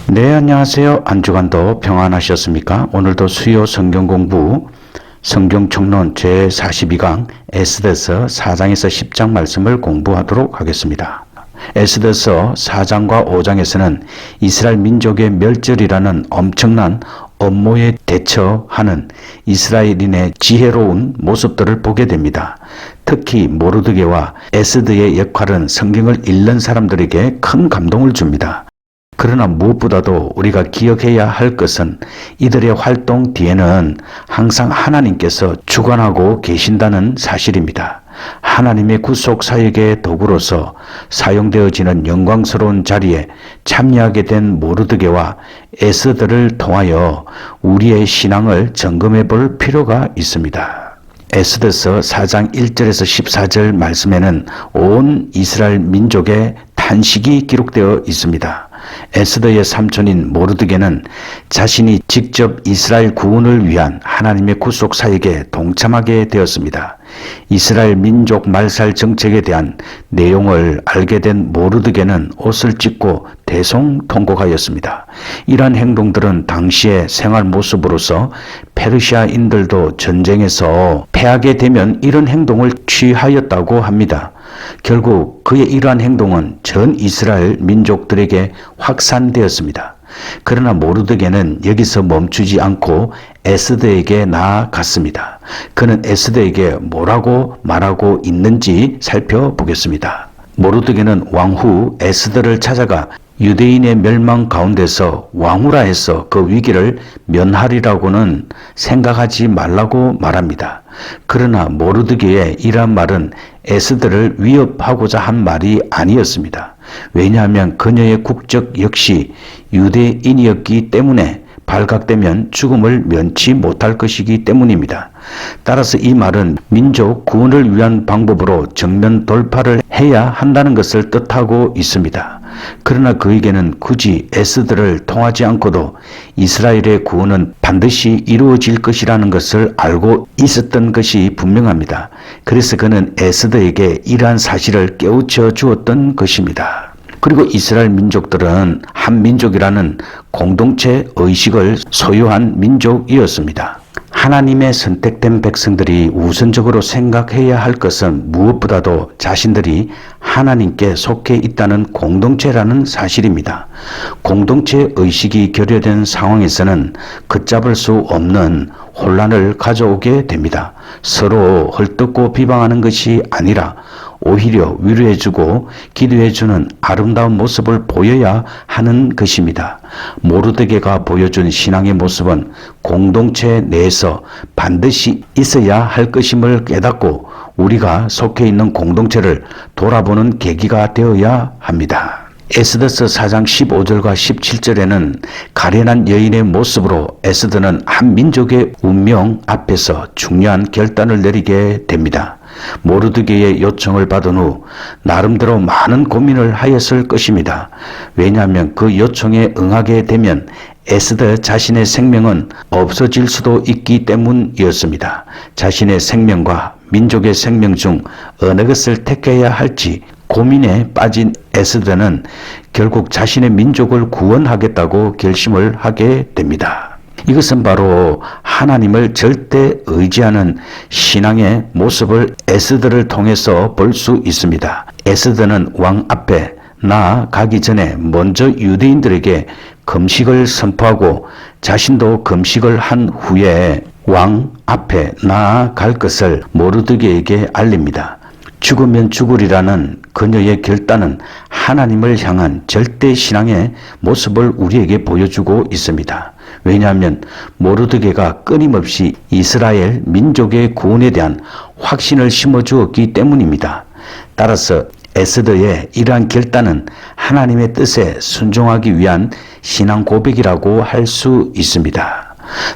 네, 안녕하세요. 한 주간도 평안하셨습니까? 오늘도 수요 성경 공부 성경 총론 제42강 에스더서 4장에서 10장 말씀을 공부하도록 하겠습니다. 에스더서 4장과 5장에서는 이스라엘 민족의 멸절이라는 엄청난 업무에 대처하는 이스라엘인의 지혜로운 모습들을 보게 됩니다. 특히 모르드게와 에스더의 역할은 성경을 읽는 사람들에게 큰 감동을 줍니다. 그러나 무엇보다도 우리가 기억해야 할 것은 이들의 활동 뒤에는 항상 하나님께서 주관하고 계신다는 사실입니다. 하나님의 구속 사역의 도구로서 사용되어지는 영광스러운 자리에 참여하게 된 모르드게와 에스더를 통하여 우리의 신앙을 점검해 볼 필요가 있습니다. 에스더서 4장 1절에서 14절 말씀에는 온 이스라엘 민족의 탄식이 기록되어 있습니다. 에스더의 삼촌인 모르드게는 자신이 직접 이스라엘 구원을 위한 하나님의 구속 사역에 동참하게 되었습니다. 이스라엘 민족 말살 정책에 대한 내용을 알게 된 모르드게는 옷을 찢고 대성통곡하였습니다. 이러한 행동들은 당시의 생활 모습으로서 페르시아인들도 전쟁에서 패하게 되면 이런 행동을 취하였다고 합니다. 결국 그의 이러한 행동은 전 이스라엘 민족들에게 확산되었습니다. 그러나 모르드게는 여기서 멈추지 않고 에스더에게 나아갔습니다. 그는 에스더에게 뭐라고 말하고 있는지 살펴보겠습니다. 모르드게는 왕후 에스더를 찾아가 유대인의 멸망 가운데서 왕후라 해서 그 위기를 면하리라고는 생각하지 말라고 말합니다. 그러나 모르드게의 이러한 말은 에스더를 위협하고자 한 말이 아니었습니다. 왜냐하면 그녀의 국적 역시 유대인이었기 때문에 발각되면 죽음을 면치 못할 것이기 때문입니다. 따라서 이 말은 민족 구원을 위한 방법으로 정면 돌파를 해야 한다는 것을 뜻하고 있습니다. 그러나 그에게는 굳이 에스더를 통하지 않고도 이스라엘의 구원은 반드시 이루어질 것이라는 것을 알고 있었던 것이 분명합니다. 그래서 그는 에스더에게 이러한 사실을 깨우쳐 주었던 것입니다. 그리고 이스라엘 민족들은 한 민족이라는 공동체 의식을 소유한 민족이었습니다. 하나님의 선택된 백성들이 우선적으로 생각해야 할 것은 무엇보다도 자신들이 하나님께 속해 있다는 공동체라는 사실입니다. 공동체 의식이 결여된 상황에서는 걷잡을 수 없는 혼란을 가져오게 됩니다. 서로 헐뜯고 비방하는 것이 아니라 오히려 위로해주고 기도해주는 아름다운 모습을 보여야 하는 것입니다. 모르드게가 보여준 신앙의 모습은 공동체 내에서 반드시 있어야 할 것임을 깨닫고 우리가 속해 있는 공동체를 돌아보는 계기가 되어야 합니다. 에스더서 4장 15절과 17절에는 가련한 여인의 모습으로 에스더는 한 민족의 운명 앞에서 중요한 결단을 내리게 됩니다. 모르드게의 요청을 받은 후 나름대로 많은 고민을 하였을 것입니다. 왜냐하면 그 요청에 응하게 되면 에스더 자신의 생명은 없어질 수도 있기 때문이었습니다. 자신의 생명과 민족의 생명 중 어느 것을 택해야 할지 고민에 빠진 에스더는 결국 자신의 민족을 구원하겠다고 결심을 하게 됩니다. 이것은 바로 하나님을 절대 의지하는 신앙의 모습을 에스더를 통해서 볼 수 있습니다. 에스더는 왕 앞에 나아가기 전에 먼저 유대인들에게 금식을 선포하고 자신도 금식을 한 후에 왕 앞에 나아갈 것을 모르드게에게 알립니다. 죽으면 죽으리라는 그녀의 결단은 하나님을 향한 절대 신앙의 모습을 우리에게 보여주고 있습니다. 왜냐하면 모르드게가 끊임없이 이스라엘 민족의 구원에 대한 확신을 심어주었기 때문입니다. 따라서 에스더의 이러한 결단은 하나님의 뜻에 순종하기 위한 신앙 고백이라고 할 수 있습니다.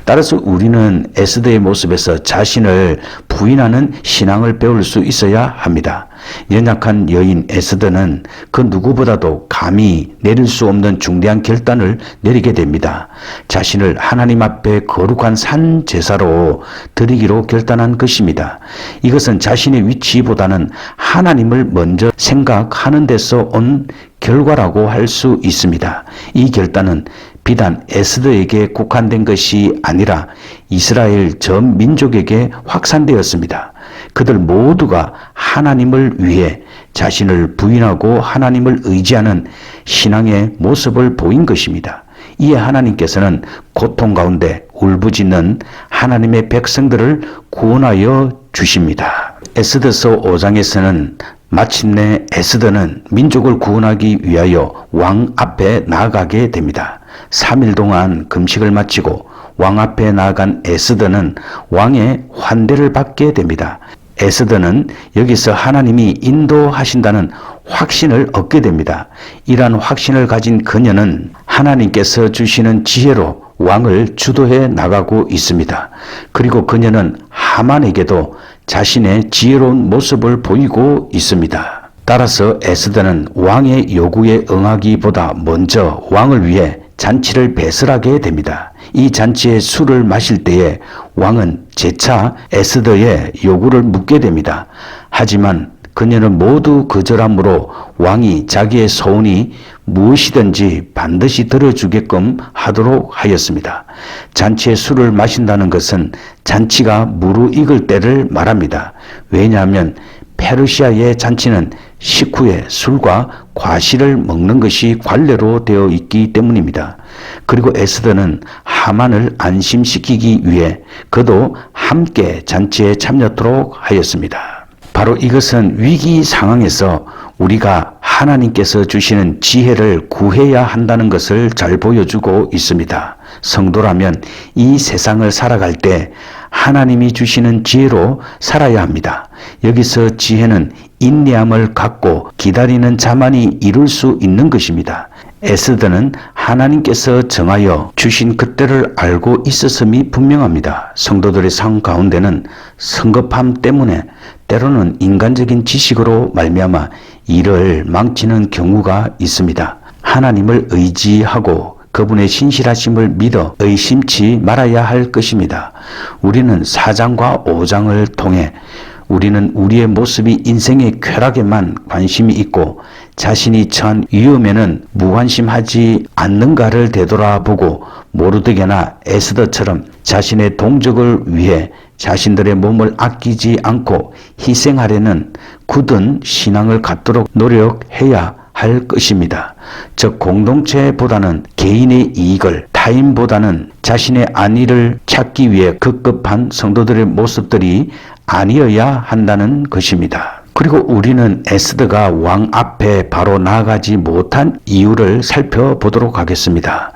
따라서 우리는 에스더의 모습에서 자신을 부인하는 신앙을 배울 수 있어야 합니다. 연약한 여인 에스더는 그 누구보다도 감히 내릴 수 없는 중대한 결단을 내리게 됩니다. 자신을 하나님 앞에 거룩한 산 제사로 드리기로 결단한 것입니다. 이것은 자신의 위치보다는 하나님을 먼저 생각하는 데서 온 결과라고 할 수 있습니다. 이 결단은 비단 에스더에게 국한된 것이 아니라 이스라엘 전 민족에게 확산되었습니다. 그들 모두가 하나님을 위해 자신을 부인하고 하나님을 의지하는 신앙의 모습을 보인 것입니다. 이에 하나님께서는 고통 가운데 울부짖는 하나님의 백성들을 구원하여 주십니다. 에스더서 5장에서는 마침내 에스더는 민족을 구원하기 위하여 왕 앞에 나아가게 됩니다. 3일 동안 금식을 마치고 왕 앞에 나아간 에스더는 왕의 환대를 받게 됩니다. 에스더는 여기서 하나님이 인도하신다는 확신을 얻게 됩니다. 이러한 확신을 가진 그녀는 하나님께서 주시는 지혜로 왕을 주도해 나가고 있습니다. 그리고 그녀는 하만에게도 자신의 지혜로운 모습을 보이고 있습니다. 따라서 에스더는 왕의 요구에 응하기보다 먼저 왕을 위해 잔치를 배설하게 됩니다. 이 잔치에 술을 마실 때에 왕은 재차 에스더의 요구를 묻게 됩니다. 하지만 그녀는 모두 거절함으로 왕이 자기의 소원이 무엇이든지 반드시 들어주게끔 하도록 하였습니다. 잔치에 술을 마신다는 것은 잔치가 무르익을 때를 말합니다. 왜냐하면 페르시아의 잔치는 식후에 술과 과실을 먹는 것이 관례로 되어 있기 때문입니다. 그리고 에스더는 하만을 안심시키기 위해 그도 함께 잔치에 참여하도록 하였습니다. 바로 이것은 위기 상황에서 우리가 하나님께서 주시는 지혜를 구해야 한다는 것을 잘 보여주고 있습니다. 성도라면 이 세상을 살아갈 때 하나님이 주시는 지혜로 살아야 합니다. 여기서 지혜는 인내함을 갖고 기다리는 자만이 이룰 수 있는 것입니다. 에스더는 하나님께서 정하여 주신 그때를 알고 있었음이 분명합니다. 성도들의 삶 가운데는 성급함 때문에 때로는 인간적인 지식으로 말미암아 일을 망치는 경우가 있습니다. 하나님을 의지하고 그분의 신실하심을 믿어 의심치 말아야 할 것입니다. 우리는 4장과 5장을 통해 우리는 우리의 모습이 인생의 쾌락에만 관심이 있고 자신이 처한 위험에는 무관심하지 않는가를 되돌아보고 모르드게나 에스더처럼 자신의 동족을 위해 자신들의 몸을 아끼지 않고 희생하려는 굳은 신앙을 갖도록 노력해야 할 것입니다. 즉 공동체보다는 개인의 이익을, 타인보다는 자신의 안위를 찾기 위해 급급한 성도들의 모습들이 아니어야 한다는 것입니다. 그리고 우리는 에스더가 왕 앞에 바로 나아가지 못한 이유를 살펴보도록 하겠습니다.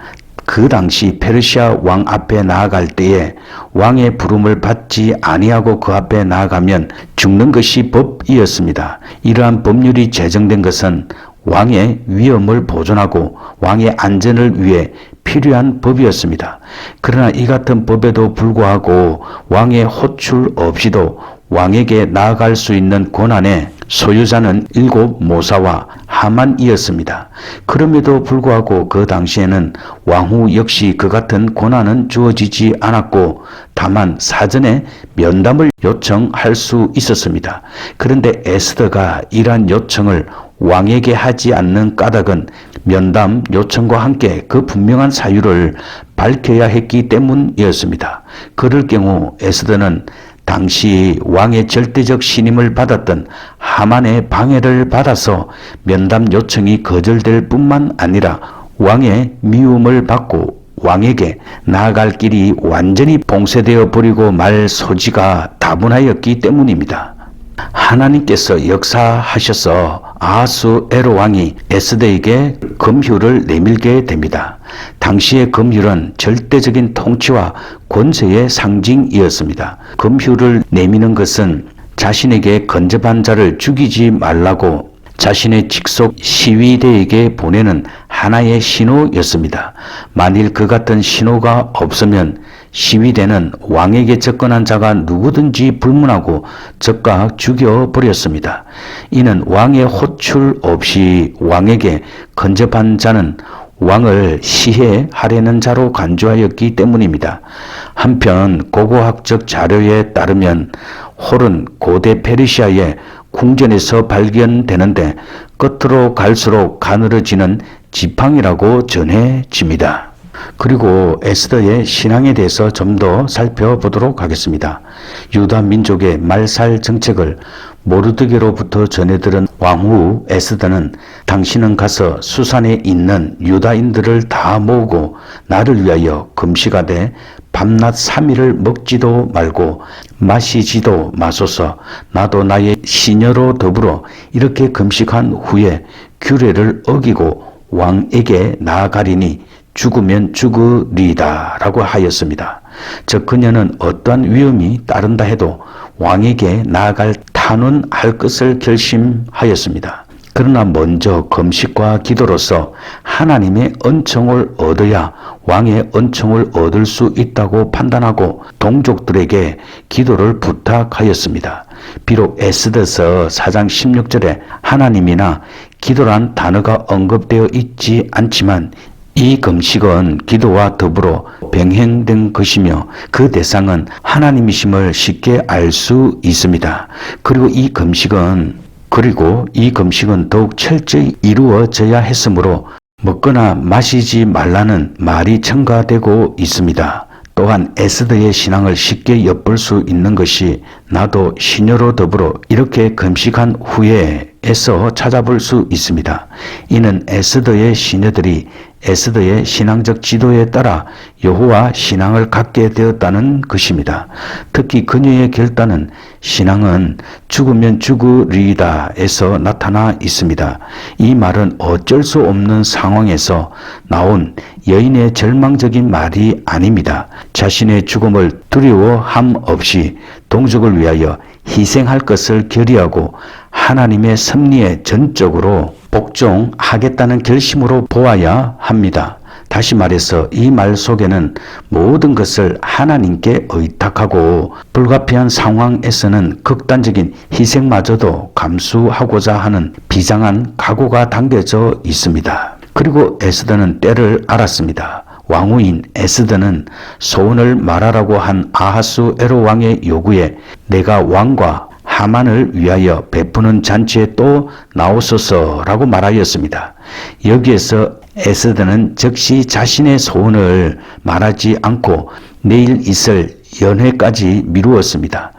그 당시 페르시아 왕 앞에 나아갈 때에 왕의 부름을 받지 아니하고 그 앞에 나아가면 죽는 것이 법이었습니다. 이러한 법률이 제정된 것은 왕의 위엄을 보존하고 왕의 안전을 위해 필요한 법이었습니다. 그러나 이 같은 법에도 불구하고 왕의 호출 없이도 왕에게 나아갈 수 있는 권한의 소유자는 7 모사와 하만이었습니다. 그럼에도 불구하고 그 당시에는 왕후 역시 그 같은 권한은 주어지지 않았고 다만 사전에 면담을 요청할 수 있었습니다. 그런데 에스더가 이러한 요청을 왕에게 하지 않는 까닭은 면담 요청과 함께 그 분명한 사유를 밝혀야 했기 때문이었습니다. 그럴 경우 에스더는 당시 왕의 절대적 신임을 받았던 하만의 방해를 받아서 면담 요청이 거절될 뿐만 아니라 왕의 미움을 받고 왕에게 나아갈 길이 완전히 봉쇄되어 버리고 말 소지가 다분하였기 때문입니다. 하나님께서 역사하셔서 아하수에로 왕이 에스더에게 금휴를 내밀게 됩니다. 당시의 금휴는 절대적인 통치와 권세의 상징이었습니다. 금휴를 내미는 것은 자신에게 건접한 자를 죽이지 말라고 자신의 직속 시위대에게 보내는 하나의 신호였습니다. 만일 그 같은 신호가 없으면 시위대는 왕에게 접근한 자가 누구든지 불문하고 즉각 죽여버렸습니다. 이는 왕의 호출 없이 왕에게 근접한 자는 왕을 시해하려는 자로 간주하였기 때문입니다. 한편 고고학적 자료에 따르면 홀은 고대 페르시아의 궁전에서 발견되는데 끝으로 갈수록 가늘어지는 지팡이라고 전해집니다. 그리고 에스더의 신앙에 대해서 좀 더 살펴보도록 하겠습니다. 유다 민족의 말살 정책을 모르드게로부터 전해들은 왕후 에스더는 당신은 가서 수산에 있는 유다인들을 다 모으고 나를 위하여 금식하되 밤낮 3일을 먹지도 말고 마시지도 마소서. 나도 나의 시녀로 더불어 이렇게 금식한 후에 규례를 어기고 왕에게 나아가리니 죽으면 죽으리이다 라고 하였습니다. 즉 그녀는 어떠한 위험이 따른다 해도 왕에게 나아갈 탄원할 것을 결심하였습니다. 그러나 먼저 금식과 기도로서 하나님의 은총을 얻어야 왕의 은총을 얻을 수 있다고 판단하고 동족들에게 기도를 부탁하였습니다. 비록 에스더서 4장 16절에 하나님이나 기도란 단어가 언급되어 있지 않지만 이 금식은 기도와 더불어 병행된 것이며 그 대상은 하나님이심을 쉽게 알 수 있습니다. 그리고 이 금식은 더욱 철저히 이루어져야 했으므로 먹거나 마시지 말라는 말이 첨가되고 있습니다. 또한 에스더의 신앙을 쉽게 엿볼 수 있는 것이 나도 시녀로 더불어 이렇게 금식한 후에에서 찾아볼 수 있습니다. 이는 에스더의 시녀들이 에스더의 신앙적 지도에 따라 여호와 신앙을 갖게 되었다는 것입니다. 특히 그녀의 결단은 신앙은 죽으면 죽으리이다에서 나타나 있습니다. 이 말은 어쩔 수 없는 상황에서 나온 여인의 절망적인 말이 아닙니다. 자신의 죽음을 두려워함 없이 동족을 위하여 희생할 것을 결의하고 하나님의 섭리에 전적으로 복종하겠다는 결심으로 보아야 합니다. 다시 말해서 이 말 속에는 모든 것을 하나님께 의탁하고 불가피한 상황에서는 극단적인 희생마저도 감수하고자 하는 비장한 각오가 담겨져 있습니다. 그리고 에스더는 때를 알았습니다. 왕후인 에스더는 소원을 말하라고 한 아하스 에로 왕의 요구에 내가 왕과 하만을 위하여 베푸는 잔치에 또 나오소서라고 말하였습니다. 여기에서 에스더는 즉시 자신의 소원을 말하지 않고 내일 있을 연회까지 미루었습니다.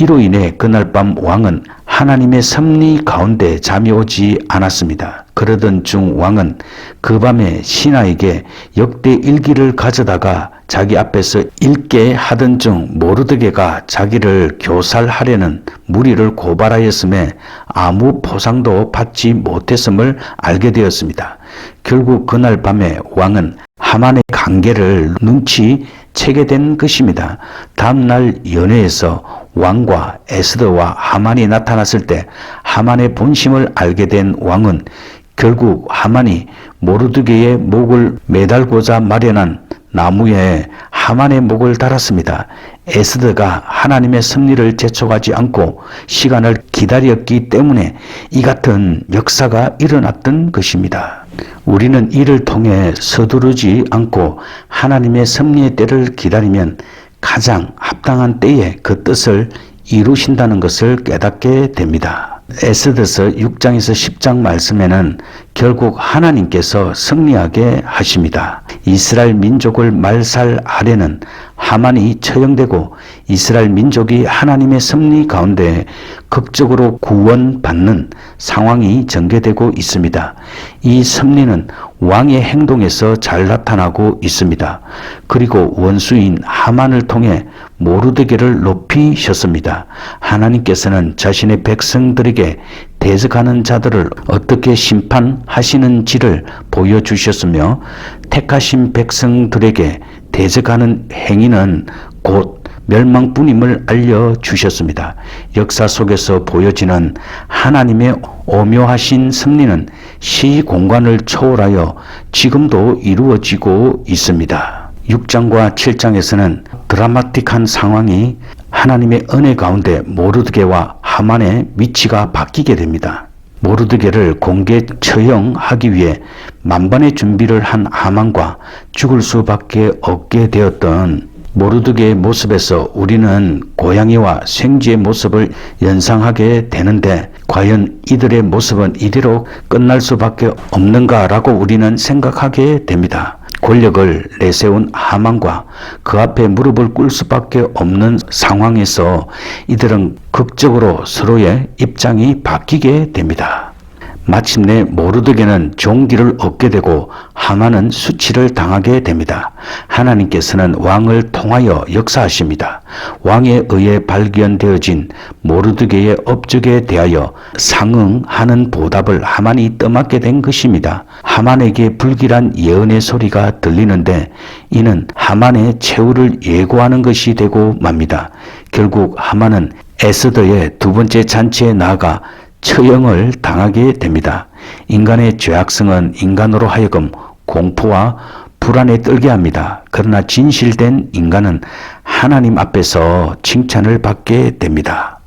이로 인해 그날 밤 왕은 하나님의 섭리 가운데 잠이 오지 않았습니다. 그러던 중 왕은 그 밤에 신하에게 역대 일기를 가져다가 자기 앞에서 읽게 하던 중 모르드게가 자기를 교살하려는 무리를 고발하였음에 아무 보상도 받지 못했음을 알게 되었습니다. 결국 그날 밤에 왕은 하만의 관계를 눈치채게 된 것입니다. 다음날 연회에서 왕과 에스더와 하만이 나타났을 때 하만의 본심을 알게 된 왕은 결국 하만이 모르드게의 목을 매달고자 마련한 나무에 하만의 목을 달았습니다. 에스더가 하나님의 섭리를 재촉하지 않고 시간을 기다렸기 때문에 이 같은 역사가 일어났던 것입니다. 우리는 이를 통해 서두르지 않고 하나님의 섭리의 때를 기다리면 가장 합당한 때에 그 뜻을 이루신다는 것을 깨닫게 됩니다. 에스더서 6장에서 10장 말씀에는 결국 하나님께서 승리하게 하십니다. 이스라엘 민족을 말살하려는 하만이 처형되고 이스라엘 민족이 하나님의 섭리 가운데 극적으로 구원받는 상황이 전개되고 있습니다. 이 섭리는 왕의 행동에서 잘 나타나고 있습니다. 그리고 원수인 하만을 통해 모르드게를 높이셨습니다. 하나님께서는 자신의 백성들에게 대적하는 자들을 어떻게 심판하시는지를 보여주셨으며 택하신 백성들에게 대적하는 행위는 곧 멸망뿐임을 알려주셨습니다. 역사 속에서 보여지는 하나님의 오묘하신 섭리는 시공간을 초월하여 지금도 이루어지고 있습니다. 6장과 7장에서는 드라마틱한 상황이 하나님의 은혜 가운데 모르드게와 하만의 위치가 바뀌게 됩니다. 모르드게를 공개 처형하기 위해 만반의 준비를 한 하만과 죽을 수밖에 없게 되었던 모르드게의 모습에서 우리는 고양이와 생쥐의 모습을 연상하게 되는데 과연 이들의 모습은 이대로 끝날 수밖에 없는가라고 우리는 생각하게 됩니다. 권력을 내세운 하만과 그 앞에 무릎을 꿇을 수밖에 없는 상황에서 이들은 극적으로 서로의 입장이 바뀌게 됩니다. 마침내 모르드게는 종기를 얻게 되고 하만은 수치를 당하게 됩니다. 하나님께서는 왕을 통하여 역사하십니다. 왕에 의해 발견되어진 모르드게의 업적에 대하여 상응하는 보답을 하만이 떠맡게 된 것입니다. 하만에게 불길한 예언의 소리가 들리는데 이는 하만의 최후를 예고하는 것이 되고 맙니다. 결국 하만은 에스더의 두 번째 잔치에 나아가 처형을 당하게 됩니다. 인간의 죄악성은 인간으로 하여금 공포와 불안에 떨게 합니다. 그러나 진실된 인간은 하나님 앞에서 칭찬을 받게 됩니다.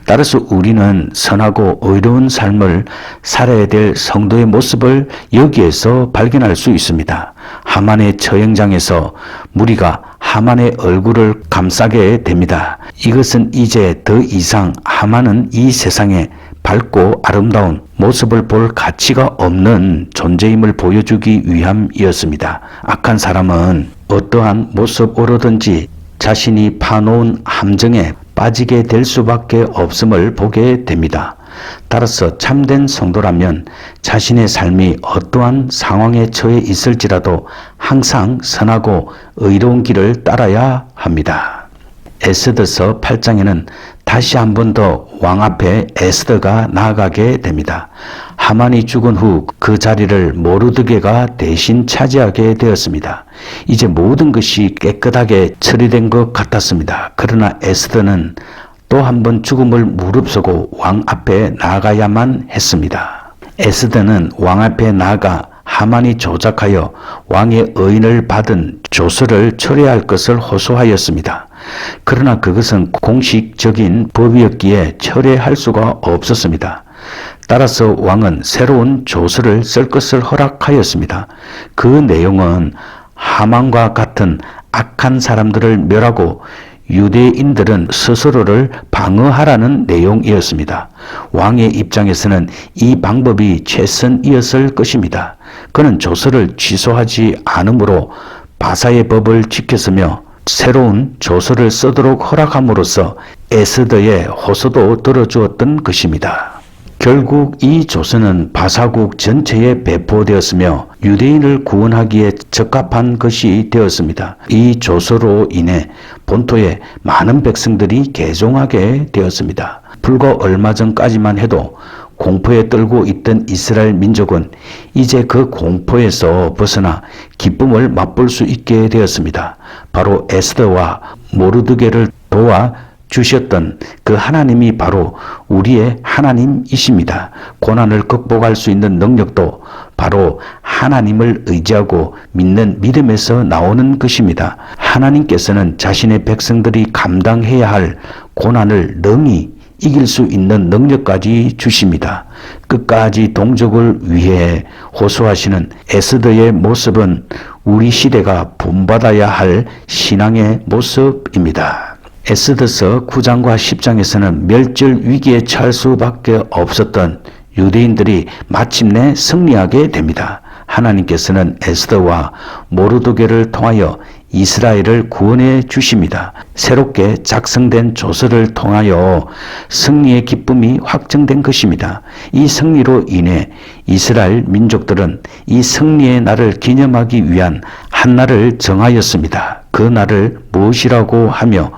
따라서 우리는 선하고 의로운 삶을 살아야 될 성도의 모습을 여기에서 발견할 수 있습니다. 하만의 처형장에서 무리가 하만의 얼굴을 감싸게 됩니다. 이것은 이제 더 이상 하만은 이 세상에 밝고 아름다운 모습을 볼 가치가 없는 존재임을 보여주기 위함이었습니다. 악한 사람은 어떠한 모습으로든지 자신이 파놓은 함정에 빠지게 될 수밖에 없음을 보게 됩니다. 따라서 참된 성도라면 자신의 삶이 어떠한 상황에 처해 있을지라도 항상 선하고 의로운 길을 따라야 합니다. 에스더서 8장에는 다시 한 번 더 왕 앞에 에스더가 나아가게 됩니다. 하만이 죽은 후 그 자리를 모르드게가 대신 차지하게 되었습니다. 이제 모든 것이 깨끗하게 처리된 것 같았습니다. 그러나 에스더는 또 한 번 죽음을 무릅쓰고 왕 앞에 나아가야만 했습니다. 에스더는 왕 앞에 나아가 하만이 조작하여 왕의 의인을 받은 조서를 철회할 것을 호소하였습니다. 그러나 그것은 공식적인 법이었기에 철회할 수가 없었습니다. 따라서 왕은 새로운 조서를 쓸 것을 허락하였습니다. 그 내용은 하만과 같은 악한 사람들을 멸하고 유대인들은 스스로를 방어하라는 내용이었습니다. 왕의 입장에서는 이 방법이 최선이었을 것입니다. 그는 조서를 취소하지 않으므로 바사의 법을 지켰으며 새로운 조서를 쓰도록 허락함으로써 에스더의 호소도 들어주었던 것입니다. 결국 이 조서는 바사국 전체에 배포되었으며 유대인을 구원하기에 적합한 것이 되었습니다. 이 조서로 인해 본토에 많은 백성들이 개종하게 되었습니다. 불과 얼마 전까지만 해도 공포에 떨고 있던 이스라엘 민족은 이제 그 공포에서 벗어나 기쁨을 맛볼 수 있게 되었습니다. 바로 에스더와 모르드게를 도와 주셨던 그 하나님이 바로 우리의 하나님이십니다. 고난을 극복할 수 있는 능력도 바로 하나님을 의지하고 믿는 믿음에서 나오는 것입니다. 하나님께서는 자신의 백성들이 감당해야 할 고난을 능히 이길 수 있는 능력까지 주십니다. 끝까지 동족을 위해 호소하시는 에스더의 모습은 우리 시대가 본받아야 할 신앙의 모습입니다. 에스더서 9장과 10장에서는 멸절 위기에 처할 수밖에 없었던 유대인들이 마침내 승리하게 됩니다. 하나님께서는 에스더와 모르드게를 통하여 이스라엘을 구원해 주십니다. 새롭게 작성된 조서를 통하여 승리의 기쁨이 확정된 것입니다. 이 승리로 인해 이스라엘 민족들은 이 승리의 날을 기념하기 위한 한 날을 정하였습니다. 그 날을 무엇이라고 하며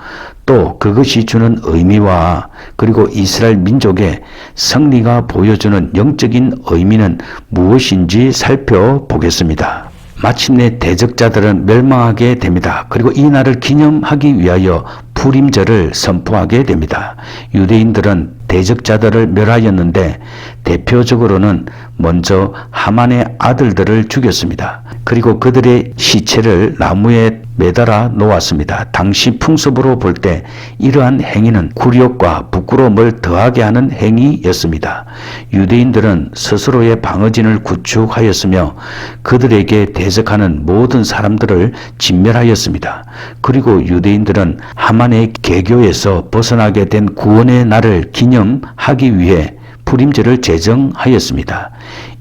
또 그것이 주는 의미와 그리고 이스라엘 민족의 승리가 보여주는 영적인 의미는 무엇인지 살펴보겠습니다. 마침내 대적자들은 멸망하게 됩니다. 그리고 이 날을 기념하기 위하여 purim절을 선포하게 됩니다. 유대인들은 대적자들을 멸하였는데 대표적으로는 먼저 하만의 아들들을 죽였습니다. 그리고 그들의 시체를 나무에 매달아 놓았습니다. 당시 풍습으로 볼 때 이러한 행위는 굴욕과 부끄러움을 더하게 하는 행위였습니다. 유대인들은 스스로의 방어진을 구축하였으며 그들에게 대적하는 모든 사람들을 진멸하였습니다. 그리고 유대인들은 하만의 계교에서 벗어나게 된 구원의 날을 기념하기 위해 purim절을 제정하였습니다.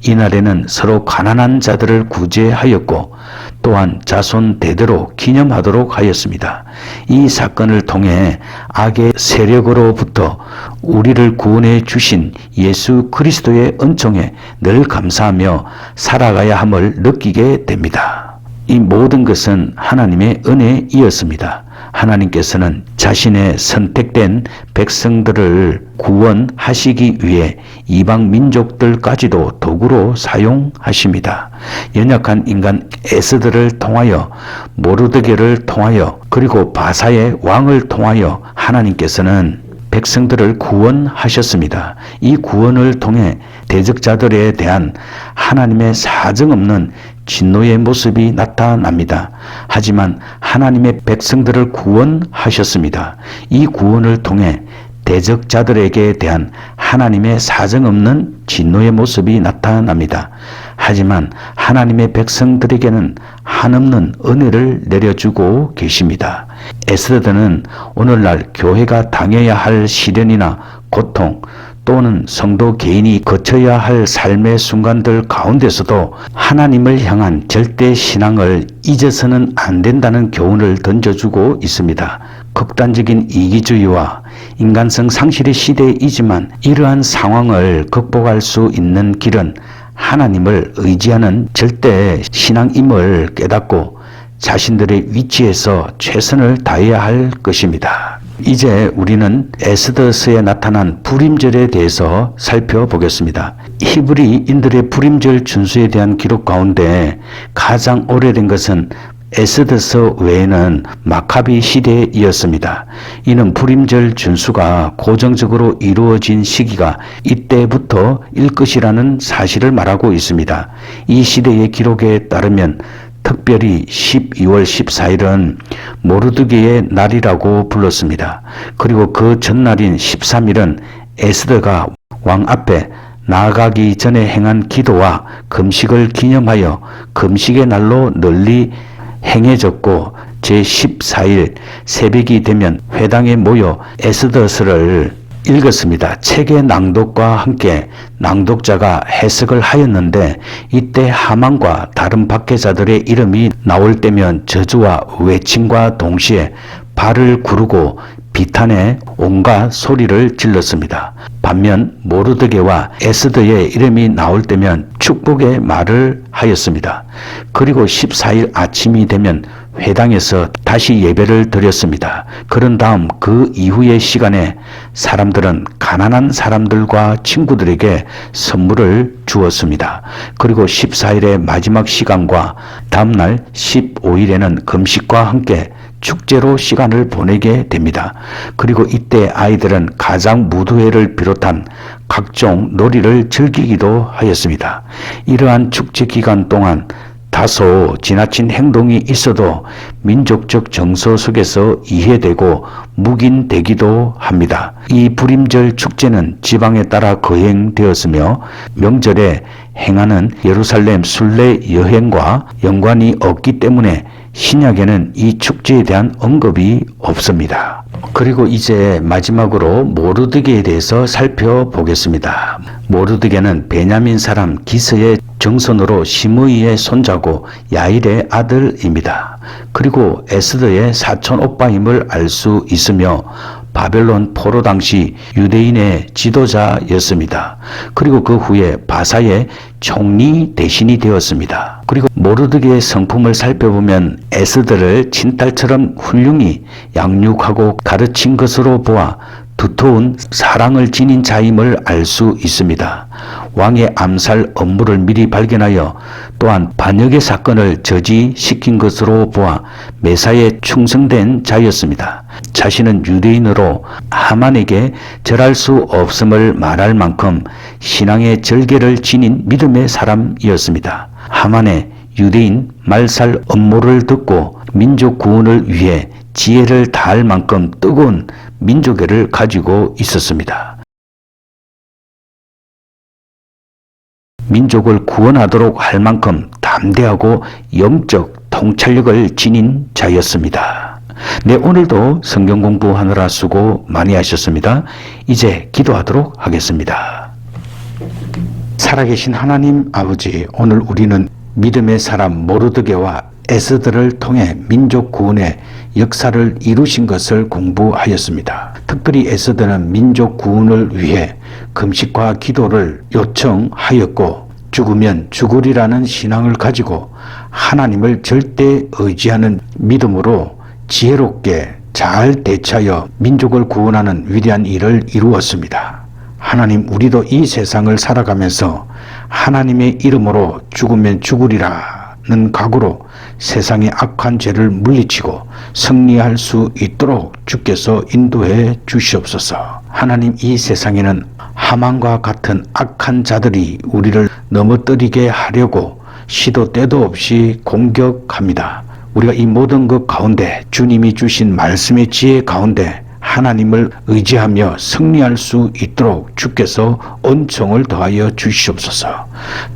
이날에는 서로 가난한 자들을 구제하였고 또한 자손 대대로 기념하도록 하였습니다. 이 사건을 통해 악의 세력으로부터 우리를 구원해 주신 예수 그리스도의 은총에 늘 감사하며 살아가야 함을 느끼게 됩니다. 이 모든 것은 하나님의 은혜이었습니다. 하나님께서는 자신의 선택된 백성들을 구원하시기 위해 이방 민족들까지도 도구로 사용하십니다. 연약한 인간 에스더를 통하여 모르드게를 통하여 그리고 바사의 왕을 통하여 하나님께서는 백성들을 구원하셨습니다. 이 구원을 통해 대적자들에 대한 하나님의 사정없는 진노의 모습이 나타납니다. 하지만 하나님의 백성들을 구원하셨습니다. 이 구원을 통해 대적자들에게 대한 하나님의 사정없는 진노의 모습이 나타납니다. 하지만 하나님의 백성들에게는 한없는 은혜를 내려주고 계십니다. 에스더는 오늘날 교회가 당해야 할 시련이나 고통 또는 성도 개인이 거쳐야 할 삶의 순간들 가운데서도 하나님을 향한 절대 신앙을 잊어서는 안 된다는 교훈을 던져주고 있습니다. 극단적인 이기주의와 인간성 상실의 시대이지만 이러한 상황을 극복할 수 있는 길은 하나님을 의지하는 절대 신앙임을 깨닫고 자신들의 위치에서 최선을 다해야 할 것입니다. 이제 우리는 에스더서에 나타난 purim절에 대해서 살펴보겠습니다. 히브리인들의 purim절 준수에 대한 기록 가운데 가장 오래된 것은 에스더서 외에는 마카비 시대이었습니다. 이는 purim절 준수가 고정적으로 이루어진 시기가 이때부터일 것이라는 사실을 말하고 있습니다. 이 시대의 기록에 따르면 특별히 12월 14일은 모르드게의 날이라고 불렀습니다. 그리고 그 전날인 13일은 에스더가 왕 앞에 나아가기 전에 행한 기도와 금식을 기념하여 금식의 날로 널리 행해졌고 제14일 새벽이 되면 회당에 모여 에스더서를 읽었습니다. 책의 낭독과 함께 낭독자가 해석을 하였는데 이때 하만과 다른 박해자들의 이름이 나올 때면 저주와 외침과 동시에 발을 구르고 비탄에 온갖 소리를 질렀습니다. 반면 모르드게와 에스더의 이름이 나올 때면 축복의 말을 하였습니다. 그리고 14일 아침이 되면 회당에서 다시 예배를 드렸습니다. 그런 다음 그 이후의 시간에 사람들은 가난한 사람들과 친구들에게 선물을 주었습니다. 그리고 14일의 마지막 시간과 다음날 15일에는 금식과 함께 축제로 시간을 보내게 됩니다. 그리고 이때 아이들은 가장 무도회를 비롯한 각종 놀이를 즐기기도 하였습니다. 이러한 축제 기간 동안 다소 지나친 행동이 있어도 민족적 정서 속에서 이해되고 묵인되기도 합니다. 이 purim절 축제는 지방에 따라 거행되었으며 명절에 행하는 예루살렘 순례 여행과 연관이 없기 때문에 신약에는 이 축제에 대한 언급이 없습니다. 그리고 이제 마지막으로 모르드게에 대해서 살펴보겠습니다. 모르드게는 베냐민 사람 기스의 정손으로 시므이의 손자고 야일의 아들입니다. 그리고 에스더의 사촌 오빠임을 알 수 있으며 바벨론 포로 당시 유대인의 지도자였습니다. 그리고 그 후에 바사의 총리 대신이 되었습니다. 그리고 모르드게의 성품을 살펴보면 에스더를 친딸처럼 훌륭히 양육하고 가르친 것으로 보아 두터운 사랑을 지닌 자임을 알 수 있습니다. 왕의 암살 업무를 미리 발견하여 또한 반역의 사건을 저지시킨 것으로 보아 메사에 충성된 자였습니다. 자신은 유대인으로 하만에게 절할 수 없음을 말할 만큼 신앙의 절개를 지닌 믿음의 사람이었습니다. 하만의 유대인 말살 업무를 듣고 민족 구원을 위해 지혜를 다할 만큼 뜨거운 민족애를 가지고 있었습니다. 민족을 구원하도록 할 만큼 담대하고 영적 통찰력을 지닌 자였습니다. 네, 오늘도 성경 공부하느라 수고 많이 하셨습니다. 이제 기도하도록 하겠습니다. 살아계신 하나님 아버지, 오늘 우리는 믿음의 사람 모르드게와 에스더를 통해 민족 구원의 역사를 이루신 것을 공부하였습니다. 특별히 에스더는 민족 구원을 위해 금식과 기도를 요청하였고 죽으면 죽으리라는 신앙을 가지고 하나님을 절대 의지하는 믿음으로 지혜롭게 잘 대처하여 민족을 구원하는 위대한 일을 이루었습니다. 하나님, 우리도 이 세상을 살아가면서 하나님의 이름으로 죽으면 죽으리라는 각오로 세상의 악한 죄를 물리치고 승리할 수 있도록 주께서 인도해 주시옵소서. 하나님, 이 세상에는 하만과 같은 악한 자들이 우리를 넘어뜨리게 하려고 시도 때도 없이 공격합니다. 우리가 이 모든 것 가운데 주님이 주신 말씀의 지혜 가운데 하나님을 의지하며 승리할 수 있도록 주께서 은총을 더하여 주시옵소서.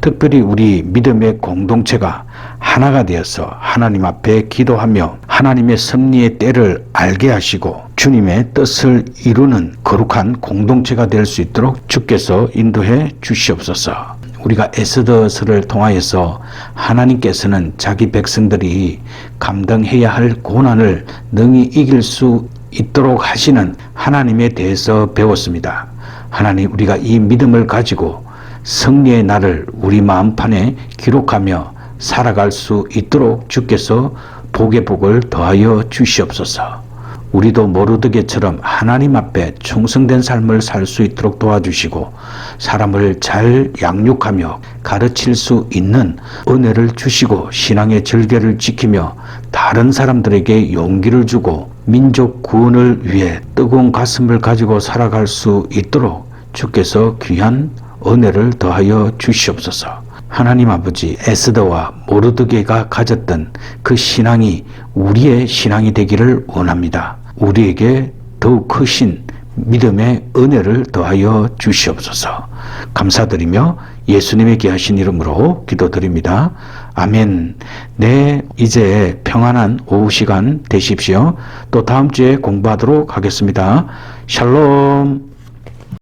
특별히 우리 믿음의 공동체가 하나가 되어서 하나님 앞에 기도하며 하나님의 섭리의 때를 알게 하시고 주님의 뜻을 이루는 거룩한 공동체가 될 수 있도록 주께서 인도해 주시옵소서. 우리가 에스더서를 통하여서 하나님께서는 자기 백성들이 감당해야 할 고난을 능히 이길 수 있도록 하시는 하나님에 대해서 배웠습니다. 하나님, 우리가 이 믿음을 가지고 승리의 날을 우리 마음판에 기록하며 살아갈 수 있도록 주께서 복의 복을 더하여 주시옵소서. 우리도 모르드게처럼 하나님 앞에 충성된 삶을 살 수 있도록 도와주시고 사람을 잘 양육하며 가르칠 수 있는 은혜를 주시고 신앙의 절개를 지키며 다른 사람들에게 용기를 주고 민족 구원을 위해 뜨거운 가슴을 가지고 살아갈 수 있도록 주께서 귀한 은혜를 더하여 주시옵소서. 하나님 아버지, 에스더와 모르드게가 가졌던 그 신앙이 우리의 신앙이 되기를 원합니다. 우리에게 더욱 크신 믿음의 은혜를 더하여 주시옵소서. 감사드리며 예수님의 귀하신 이름으로 기도드립니다. 아멘. 네, 이제 평안한 오후 시간 되십시오. 또 다음 주에 공부하도록 하겠습니다. 샬롬.